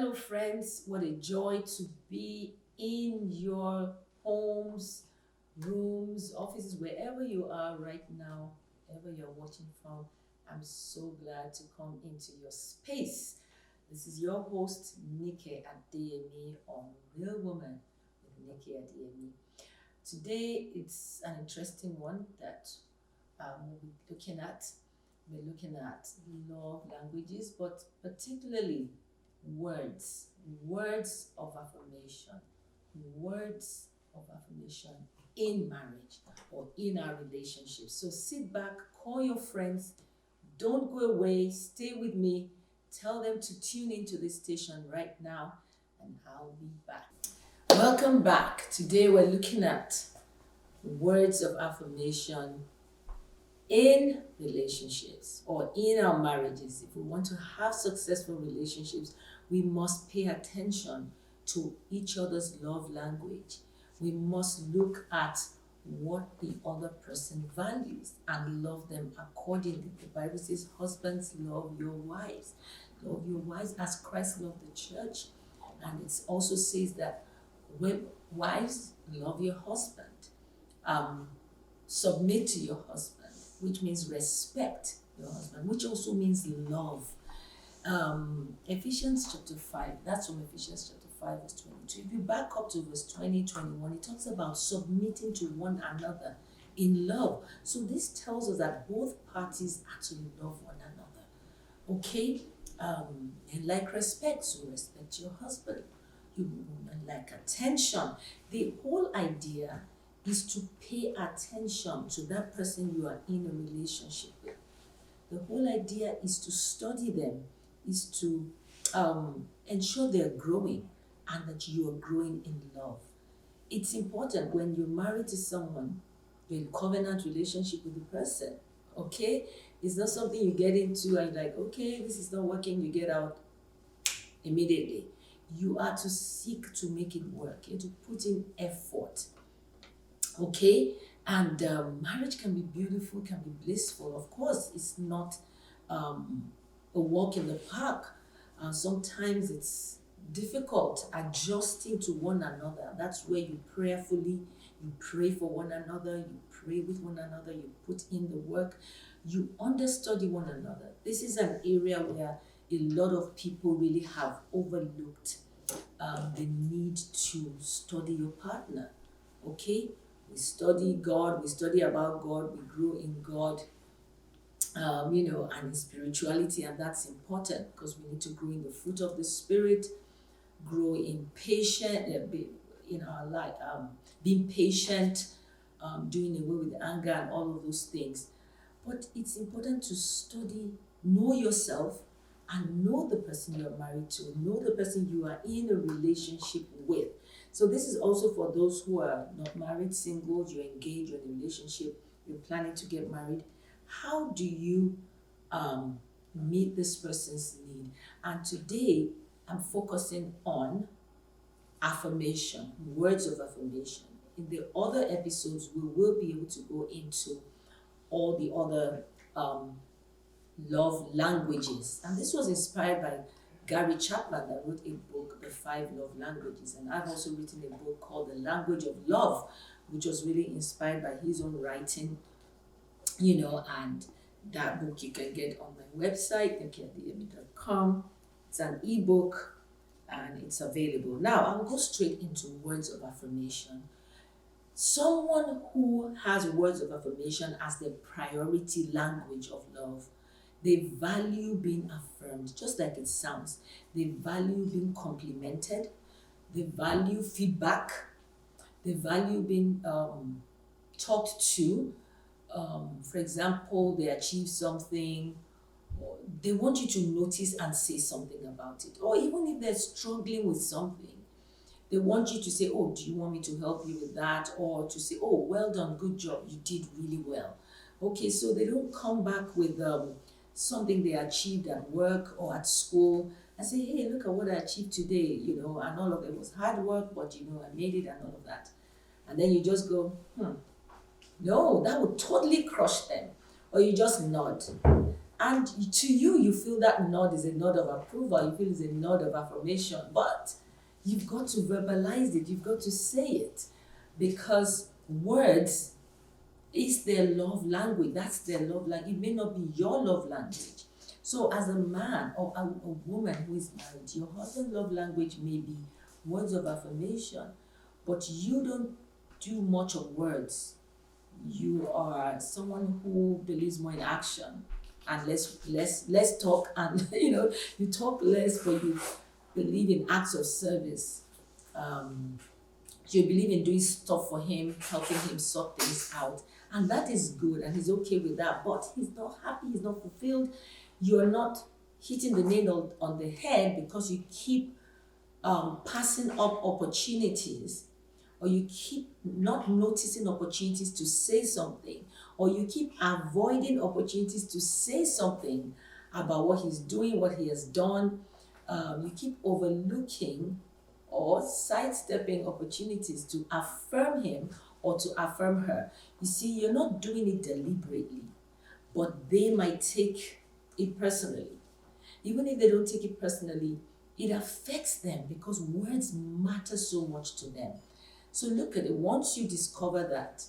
Hello, friends. What a joy to be in your homes, rooms, offices, wherever you are right now, wherever you're watching from. I'm so glad to come into your space. This is your host, Nike Adeyemi on Real Woman with Nike Adeyemi. Today, it's an interesting one that we'll be looking at. We're looking at love languages, but particularly words, words of affirmation, words of affirmation in marriage or in our relationships. So sit back, call your friends, don't go away, stay with me, tell them to tune into this station right now, and I'll be back. Welcome back. Today we're looking at words of affirmation in relationships or in our marriages. If we want to have successful relationships, we must pay attention to each other's love language. We must look at what the other person values and love them accordingly. The Bible says, husbands, love your wives. Love your wives as Christ loved the church. And it also says that when wives, love your husband. Submit to your husband, which means respect your husband, which also means love. Ephesians chapter 5, that's from Ephesians chapter 5, verse 22. If you back up to verse 20, 21, it talks about submitting to one another in love. So this tells us that both parties actually love one another. Okay? And like respect, so respect your husband. You women like attention. The whole idea is to pay attention to that person you are in a relationship with. The whole idea is to study them, is to ensure they're growing and that you are growing in love. It's important when you're married to someone, you're in covenant relationship with the person, okay? It's not something you get into and like, okay, this is not working, you get out immediately. You are to seek to make it work. You have to put in effort. Okay, and marriage can be beautiful, can be blissful. Of course, it's not a walk in the park. Sometimes it's difficult adjusting to one another. That's where you prayerfully, you pray for one another, you pray with one another, you put in the work, you understudy one another. This is an area where a lot of people really have overlooked the need to study your partner. Okay, we study God, we study about God, we grow in God, and in spirituality, and that's important because we need to grow in the fruit of the Spirit, grow in patient, in our life, being patient, doing away with anger and all of those things. But it's important to study, know yourself, and know the person you are married to, know the person you are in a relationship with. So this is also for those who are not married, single, you're engaged, you're in a relationship, you're planning to get married. How do you meet this person's need? And today, I'm focusing on affirmation, words of affirmation. In the other episodes, we will be able to go into all the other love languages. And this was inspired by Gary Chapman that wrote a book, The 5 Love Languages. And I've also written a book called The Language of Love, which was really inspired by his own writing, and that book you can get on my website, nikiadeyemi.com. It's an ebook and it's available. Now, I'll go straight into words of affirmation. Someone who has words of affirmation as their priority language of love, they value being affirmed, just like it sounds. They value being complimented. They value feedback. They value being talked to. For example, they achieve something, or they want you to notice and say something about it. Or even if they're struggling with something, they want you to say, oh, do you want me to help you with that? Or to say, oh, well done, good job, you did really well. Okay, so they don't come back with something they achieved at work or at school and say, hey, look at what I achieved today, and all of it was hard work, but I made it and all of that. And then you just go, no, that would totally crush them. Or you just nod. And to you, you feel that nod is a nod of approval, you feel it's a nod of affirmation, but you've got to verbalize it, you've got to say it, because words is their love language. That's their love language. It may not be your love language. So, as a man or a woman who is married, your husband's love language may be words of affirmation, but you don't do much of words. You are someone who believes more in action and less talk, and you talk less, but you believe in acts of service. You believe in doing stuff for him, helping him sort things out, and that is good, and he's okay with that. But he's not happy, he's not fulfilled. You're not hitting the nail on the head because you keep passing up opportunities, or you keep not noticing opportunities to say something, or you keep avoiding opportunities to say something about what he's doing, what he has done. You keep overlooking or sidestepping opportunities to affirm him or to affirm her. You see, you're not doing it deliberately, but they might take it personally. Even if they don't take it personally, it affects them because words matter so much to them. So look at it. Once you discover that,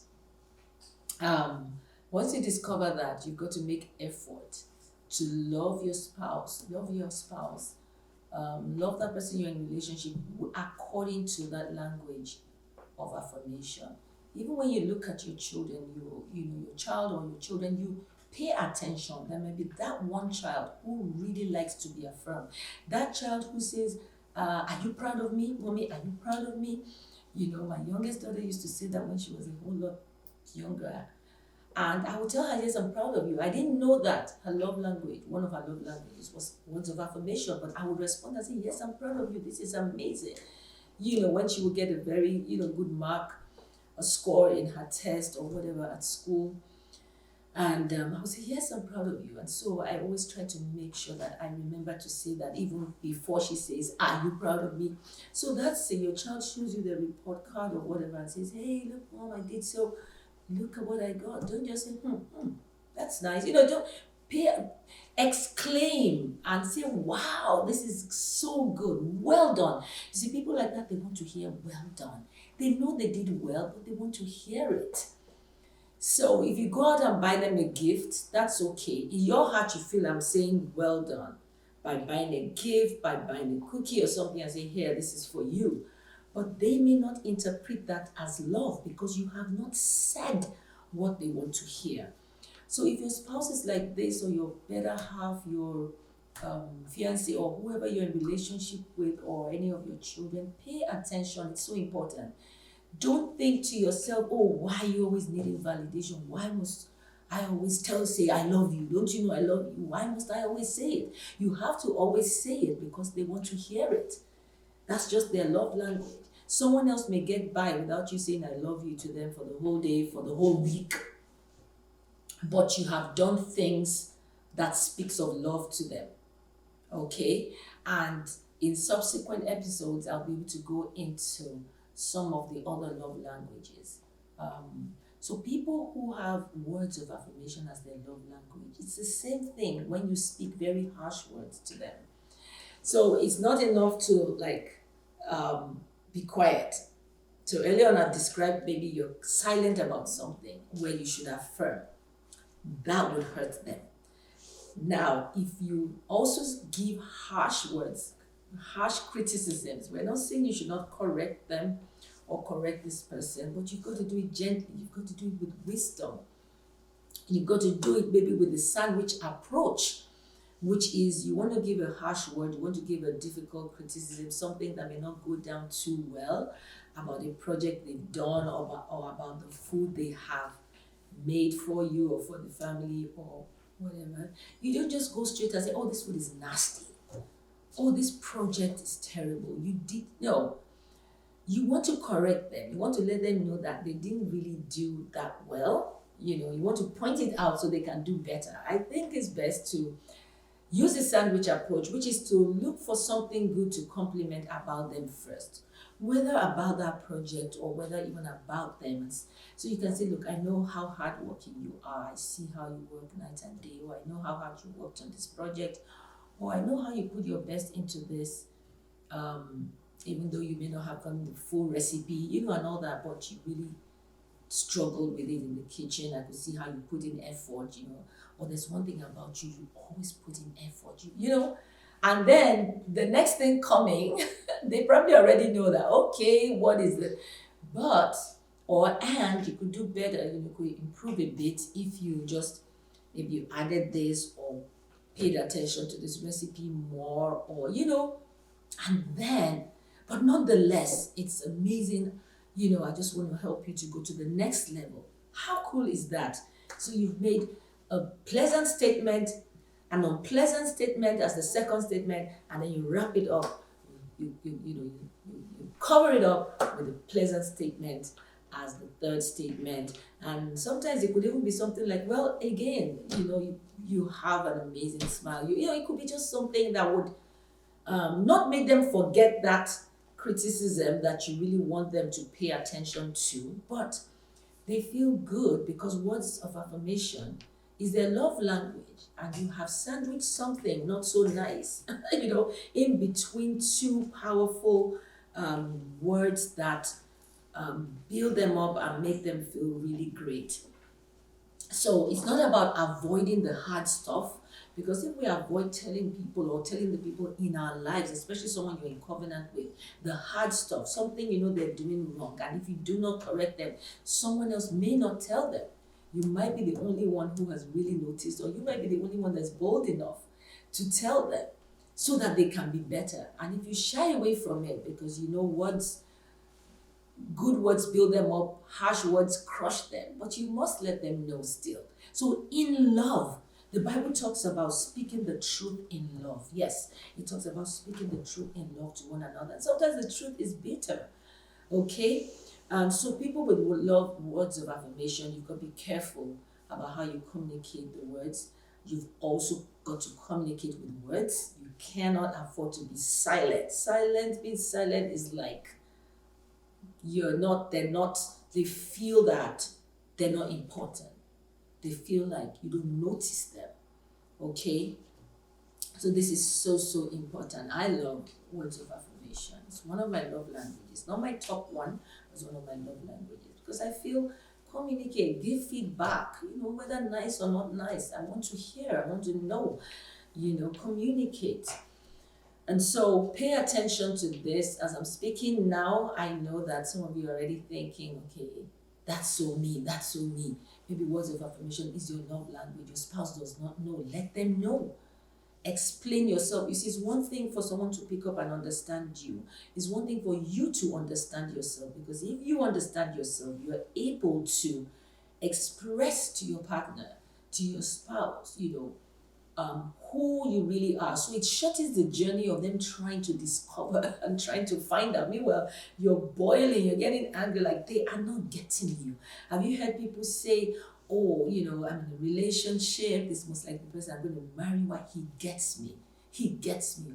you've got to make effort to love your spouse, love that person you're in relationship according to that language of affirmation. Even when you look at your children, your child or your children, you pay attention. There may be that one child who really likes to be affirmed. That child who says, are you proud of me, mommy? Are you proud of me? My youngest daughter used to say that when she was a whole lot younger. And I would tell her, yes, I'm proud of you. I didn't know that her love language, one of her love languages was words of affirmation, but I would respond and say, yes, I'm proud of you. This is amazing. When she would get a very, good mark, a score in her test or whatever at school. And I would say, yes, I'm proud of you. And so I always try to make sure that I remember to say that even before she says, are you proud of me? So that's your child shows you the report card or whatever and says, hey, look, mom, I did so. Look at what I got. Don't just say, that's nice. Don't exclaim and say, wow, this is so good. Well done. You see, people like that, they want to hear well done. They know they did well, but they want to hear it. So if you go out and buy them a gift, that's okay. In your heart, you feel I'm saying well done by buying a gift, by buying a cookie or something and say, here, this is for you. But they may not interpret that as love because you have not said what they want to hear. So if your spouse is like this, or your better half, your fiancé, or whoever you're in relationship with, or any of your children, pay attention. It's so important. Don't think to yourself, oh, why are you always needing validation? Why must I always say I love you? Don't you know I love you? Why must I always say it? You have to always say it because they want to hear it. That's just their love language. Someone else may get by without you saying I love you to them for the whole day, for the whole week. But you have done things that speaks of love to them. Okay? And in subsequent episodes, I'll be able to go into some of the other love languages. So people who have words of affirmation as their love language, it's the same thing when you speak very harsh words to them. So it's not enough to be quiet. So earlier on I described maybe you're silent about something where you should affirm. That would hurt them. Now, if you also give harsh words, harsh criticisms, we're not saying you should not correct them or correct this person, but you've got to do it gently. You've got to do it with wisdom. You've got to do it maybe with the sandwich approach, which is you want to give a harsh word, you want to give a difficult criticism, something that may not go down too well about a project they've done or about the food they have made for you or for the family or whatever. You don't just go straight and say, oh, this food is nasty. Oh, this project is terrible. No. You want to correct them. You want to let them know that they didn't really do that well. You want to point it out so they can do better. I think it's best to Use the sandwich approach, which is to look for something good to compliment about them first, whether about that project or whether even about them. So you can say, look, I know how hardworking you are. I see how you work night and day, or I know how hard you worked on this project, or I know how you put your best into this. Even though you may not have gotten the full recipe, and all that, but you really struggled with it in the kitchen. I could see how you put in effort, Or there's one thing about you, you always put in effort, And then the next thing coming, they probably already know that, okay, what is it? And you could do better, you could improve a bit if you just, maybe you added this or paid attention to this recipe more, or, and then, but nonetheless, it's amazing. I just want to help you to go to the next level. How cool is that? So you've made a pleasant statement, an unpleasant statement as the second statement, and then you wrap it up. You cover it up with a pleasant statement as the third statement. And sometimes it could even be something like, well, again, you have an amazing smile. It could be just something that would not make them forget that criticism that you really want them to pay attention to, but they feel good because words of affirmation is their love language, and you have sandwiched something not so nice, in between two powerful words that build them up and make them feel really great. So it's not about avoiding the hard stuff, because if we avoid telling people or telling the people in our lives, especially someone you're in covenant with, the hard stuff, something they're doing wrong, and if you do not correct them, someone else may not tell them. You might be the only one who has really noticed, or you might be the only one that's bold enough to tell them so that they can be better. And if you shy away from it because good words build them up, harsh words crush them, but you must let them know still. So in love, the Bible talks about speaking the truth in love. Yes, it talks about speaking the truth in love to one another. And sometimes the truth is bitter, okay? So people with love words of affirmation, you've got to be careful about how you communicate the words. You've also got to communicate with words. You cannot afford to be silent. Being silent is like they feel that they're not important. They feel like you don't notice them, okay? So this is so, so important. I love words of affirmation. It's one of my love languages. Not my top one, it's one of my love languages. Because I feel communicate, give feedback, whether nice or not nice. I want to hear, I want to know, communicate. And so pay attention to this. As I'm speaking now, I know that some of you are already thinking, okay, that's so me. Maybe words of affirmation is your love language. Your spouse does not know. Let them know. Explain yourself. You see, it's one thing for someone to pick up and understand you. It's one thing for you to understand yourself. Because if you understand yourself, you are able to express to your partner, to your spouse, who you really are. So it shortens the journey of them trying to discover and trying to find out. Meanwhile, you're boiling, you're getting angry, like they are not getting you. Have you heard people say, oh, I'm in a relationship, this most like the person I'm going to marry, why he gets me,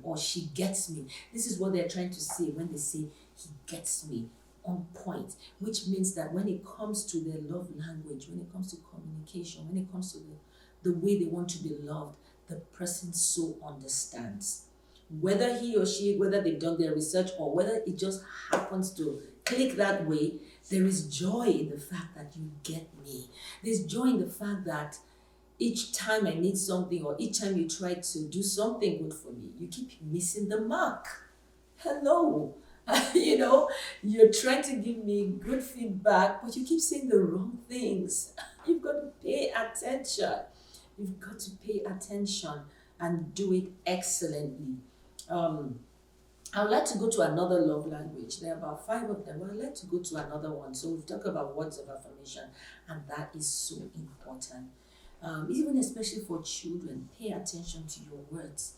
or she gets me. This is what they're trying to say when they say he gets me, on point, which means that when it comes to their love language, when it comes to communication, when it comes to the way they want to be loved, the person so understands. Whether he or she, whether they've done their research or whether it just happens to click that way, there is joy in the fact that you get me. There's joy in the fact that each time I need something or each time you try to do something good for me, you keep missing the mark. Hello. You're trying to give me good feedback, but you keep saying the wrong things. You've got to pay attention. You've got to pay attention and do it excellently. I would like to go to another love language. There are about 5 of them, but I'd like to go to another one. So we've talked about words of affirmation, and that is so important. Even especially for children, pay attention to your words.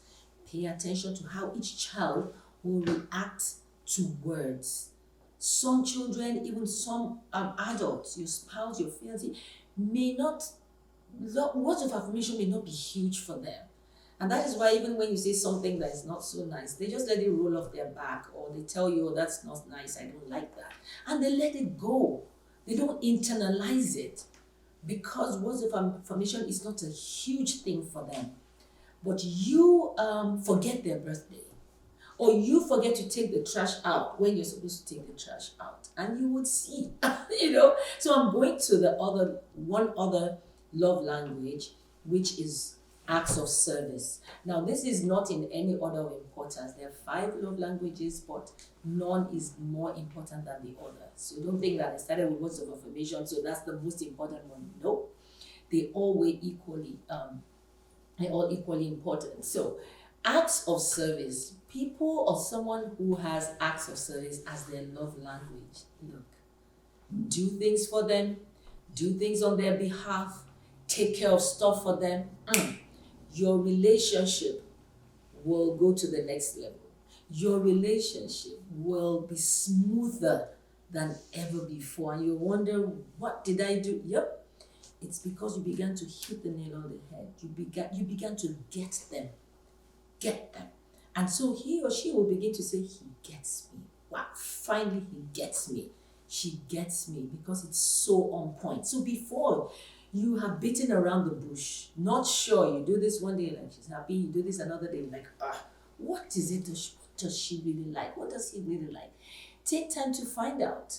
Pay attention to how each child will react to words. Some children, even some adults, your spouse, your fiancé, words of affirmation may not be huge for them. And that is why even when you say something that is not so nice, they just let it roll off their back, or they tell you, oh, that's not nice, I don't like that. And they let it go. They don't internalize it, because words of affirmation is not a huge thing for them. But you forget their birthday, or you forget to take the trash out when you're supposed to take the trash out, and you would see, So I'm going to the one other love language, which is acts of service. Now, this is not in any order of importance. There are 5 love languages, but none is more important than the other. So don't think that I started with words of affirmation, so that's the most important one. No, they all weigh equally. They're all equally important. So, acts of service. People or someone who has acts of service as their love language. Look, do things for them, do things on their behalf, take care of stuff for them. Your relationship will go to the next level. Your relationship will be smoother than ever before. And you wonder, what did I do? Yep. It's because you began to hit the nail on the head. You began to get them. Get them. And so he or she will begin to say, he gets me. Wow, finally he gets me. She gets me, because it's so on point. So before, you have beaten around the bush, not sure. You do this one day, like she's happy. You do this another day, like, what is it? What does she really like? What does he really like? Take time to find out.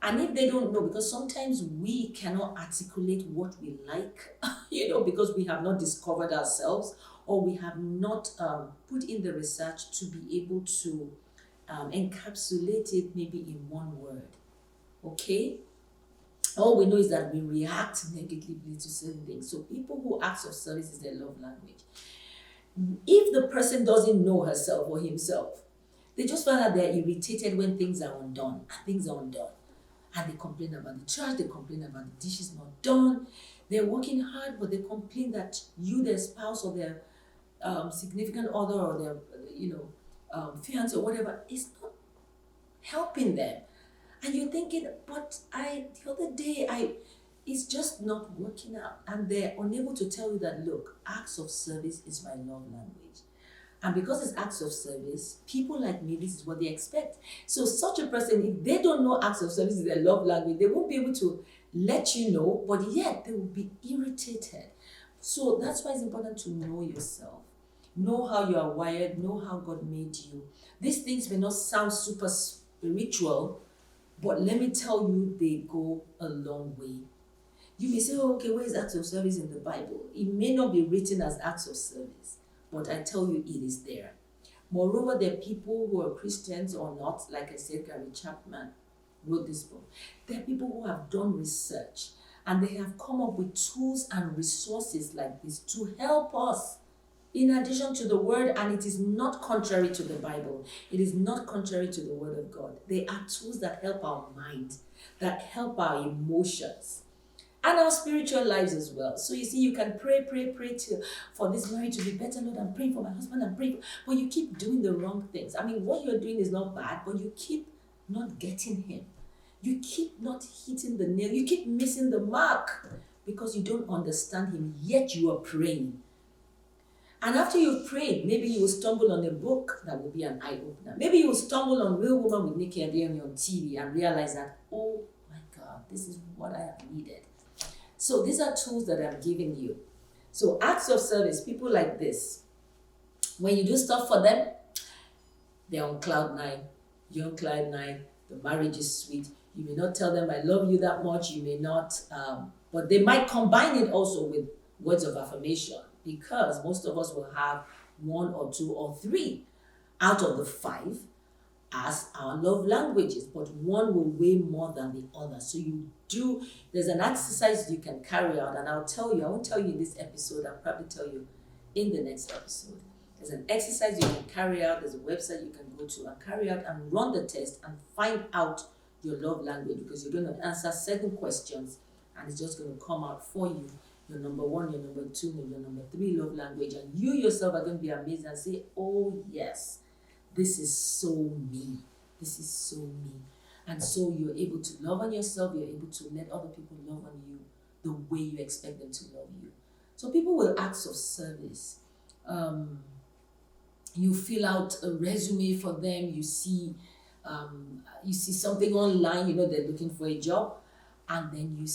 And if they don't know, because sometimes we cannot articulate what we like, because we have not discovered ourselves, or we have not put in the research to be able to encapsulate it maybe in one word. Okay? All we know is that we react negatively to certain things. So people who acts of service is their love language. If the person doesn't know herself or himself, they just find out they're irritated when things are undone, and things are undone. And they complain about the trash, they complain about the dishes not done. They're working hard, but they complain that you, their spouse, or their significant other, or their fiance or whatever, is not helping them. And you're thinking, but the other day, it's just not working out. And they're unable to tell you that, look, acts of service is my love language. And because it's acts of service, people like me, this is what they expect. So such a person, if they don't know acts of service is their love language, they won't be able to let you know, but yet they will be irritated. So that's why it's important to know yourself. Know how you are wired, know how God made you. These things may not sound super spiritual, but let me tell you, they go a long way. You may say, oh, okay, where is acts of service in the Bible? It may not be written as acts of service, but I tell you, it is there. Moreover, there are people who are Christians or not, like I said, Gary Chapman wrote this book. There are people who have done research, and they have come up with tools and resources like this to help us, in addition to the word, and it is not contrary to the Bible. It is not contrary to the word of God. They are tools that help our mind, that help our emotions, and our spiritual lives as well. So you see, you can pray for this marriage to be better. Lord, I'm praying for my husband, I'm praying, but you keep doing the wrong things. I mean, what you're doing is not bad, but you keep not getting him. You keep not hitting the nail. You keep missing the mark because you don't understand him, yet you are praying. And after you've prayed, maybe you will stumble on a book that will be an eye-opener. Maybe you will stumble on Real Woman with Nikki Adeyemi on TV and realize that, oh my God, this is what I have needed. So these are tools that I'm giving you. So acts of service, people like this, when you do stuff for them, they're on cloud 9. You're on cloud 9. The marriage is sweet. You may not tell them, I love you that much. You may not, but they might combine it also with words of affirmation, because most of us will have 1 or 2 or 3 out of the 5 as our love languages, but one will weigh more than the other. So there's an exercise you can carry out, and I'll tell you, I won't tell you in this episode, I'll probably tell you in the next episode. There's an exercise you can carry out, there's a website you can go to and carry out and run the test and find out your love language, because you're going to answer certain questions and it's just going to come out for you. Your number 1, your number 2, your number 3 love language, and you yourself are going to be amazed and say, oh yes, this is so me. This is so me. And so you're able to love on yourself, you're able to let other people love on you the way you expect them to love you. So people will acts of service. um, you fill out a resume for them, you see something online, you know they're looking for a job, and then you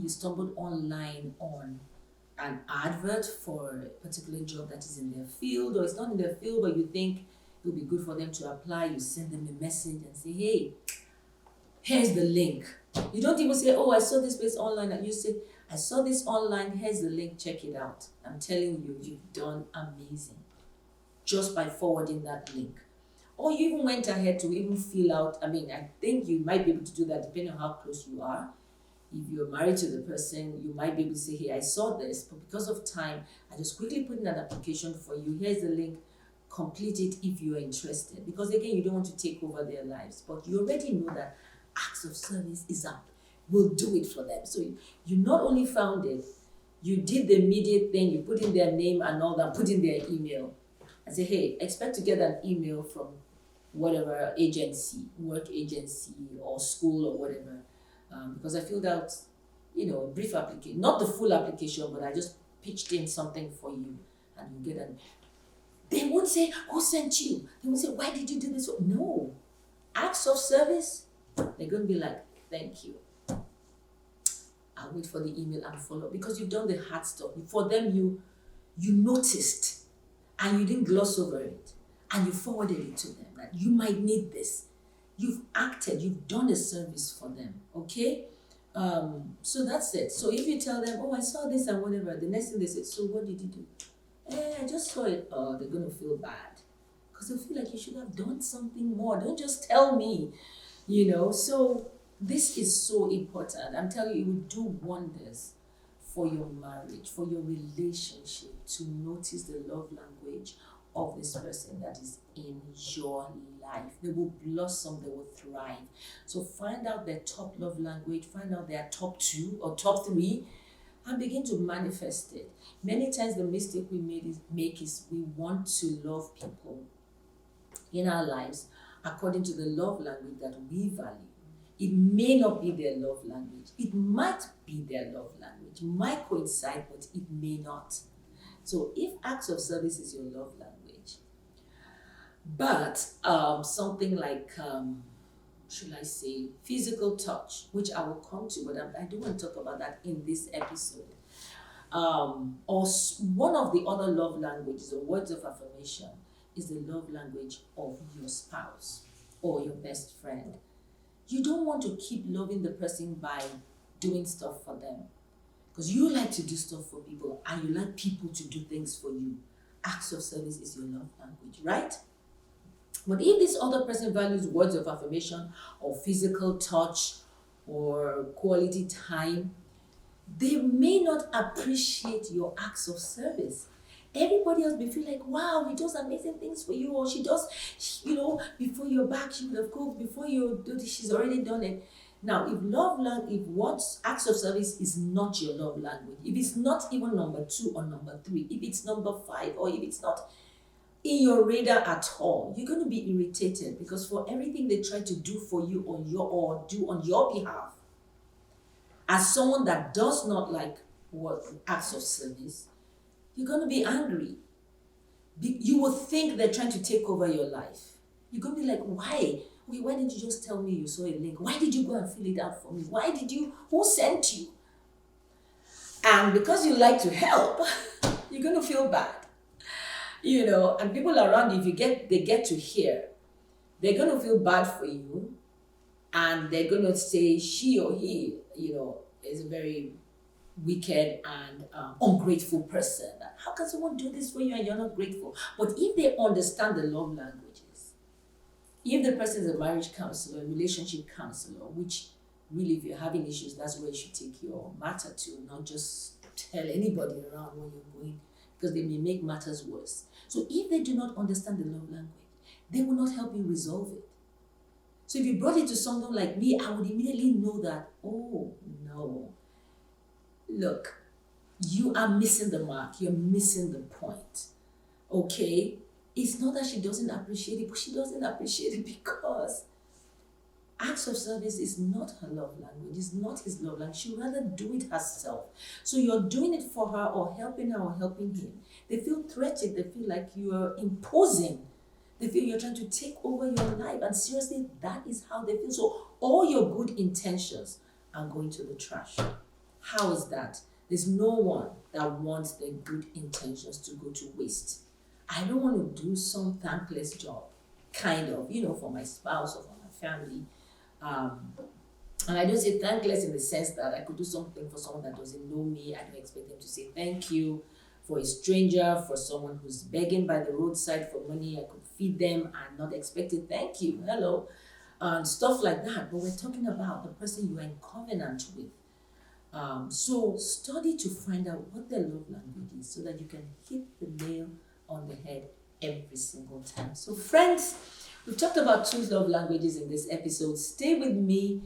stumbled online on an advert for a particular job that is in their field, or it's not in their field, but you think it would be good for them to apply. You send them a message and say, hey, here's the link. You don't even say, oh, I saw this place online. And you say, I saw this online, here's the link, check it out. I'm telling you, you've done amazing just by forwarding that link. Or you even went ahead to even fill out, I mean, I think you might be able to do that depending on how close you are. If you're married to the person, you might be able to say, hey, I saw this, but because of time, I just quickly put in an application for you. Here's the link. Complete it if you are interested. Because again, you don't want to take over their lives, but you already know that acts of service is up. We'll do it for them. So you not only found it, you did the immediate thing, you put in their name and all that, put in their email. And say, hey, expect to get an email from whatever agency, work agency or school or whatever. Because I filled out, a brief application, not the full application, but I just pitched in something for you, and you get an. They won't say, who sent you? They won't say, why did you do this? No. Acts of service, they're going to be like, thank you. I'll wait for the email and follow, because you've done the hard stuff. For them, you noticed, and you didn't gloss over it, and you forwarded it to them that you might need this. You've acted, you've done a service for them, okay? So that's it. So if you tell them, oh, I saw this and whatever, the next thing they say, so what did you do? I just saw it. Oh, they're going to feel bad, because they feel like you should have done something more. Don't just tell me, So this is so important. I'm telling you, it will do wonders for your marriage, for your relationship, to notice the love language of this person that is in your life. They will blossom, they will thrive. So find out their top love language, find out their top 2 or top 3, and begin to manifest it. Many times the mistake we make is we want to love people in our lives according to the love language that we value. It may not be their love language. It might be their love language. Might coincide, but it may not. So if acts of service is your love language, but something like, should I say, physical touch, which I will come to, but I don't want to talk about that in this episode. Or one of the other love languages or words of affirmation is the love language of your spouse or your best friend. You don't want to keep loving the person by doing stuff for them, because you like to do stuff for people and you like people to do things for you. Acts of service is your love language, right? But if this other person values words of affirmation or physical touch or quality time, they may not appreciate your acts of service. Everybody else may feel like, wow, he does amazing things for you, or she does, before you're back, she would have cooked, before you do this, she's already done it. Now, if what acts of service is not your love language, if it's not even number 2 or number 3, if it's number 5, or if it's not in your radar at all, you're going to be irritated, because for everything they try to do for you or do on your behalf, as someone that does not like what acts of service, you're going to be angry. You will think they're trying to take over your life. You're going to be like, why? Okay, why didn't you just tell me you saw a link? Why did you go and fill it out for me? Who sent you? And because you like to help, you're going to feel bad. And people around you, they get to hear, they're going to feel bad for you, and they're going to say she or he, is a very wicked and ungrateful person. How can someone do this for you and you're not grateful? But if they understand the love languages, if the person is a marriage counselor, a relationship counselor, which really, if you're having issues, that's where you should take your matter to, not just tell anybody around where you're going, because they may make matters worse. So if they do not understand the love language, they will not help you resolve it. So if you brought it to someone like me, I would immediately know that, oh, no. Look, you are missing the mark. You're missing the point. Okay? It's not that she doesn't appreciate it, but she doesn't appreciate it because Acts of service is not her love language, it's not his love language. She'd rather do it herself. So you're doing it for her or helping her or helping him. They feel threatened, they feel like you are imposing. They feel you're trying to take over your life. And seriously, that is how they feel. So all your good intentions are going to the trash. How is that? There's no one that wants their good intentions to go to waste. I don't want to do some thankless job, kind of, for my spouse or for my family. And I don't say thankless in the sense that I could do something for someone that doesn't know me. I don't expect them to say thank you. For a stranger, for someone who's begging by the roadside for money, I could feed them and not expect it. Thank you, hello, and stuff like that. But we're talking about the person you are in covenant with. So study to find out what their love language is so that you can hit the nail on the head every single time. So friends, we've talked about 2 love languages in this episode. Stay with me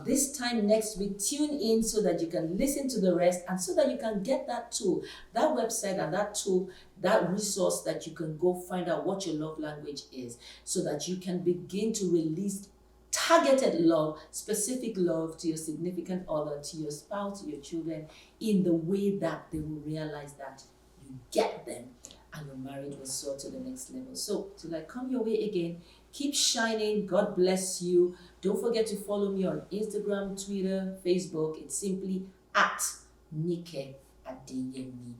this time next week. Tune in so that you can listen to the rest and so that you can get that tool, that website and that tool, that resource that you can go find out what your love language is so that you can begin to release targeted love, specific love to your significant other, to your spouse, to your children, in the way that they will realize that you get them and your marriage will soar to the next level. So till I come your way again, keep shining. God bless you. Don't forget to follow me on Instagram, Twitter, Facebook. It's simply at Nike Adeyemi.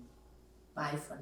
Bye for now.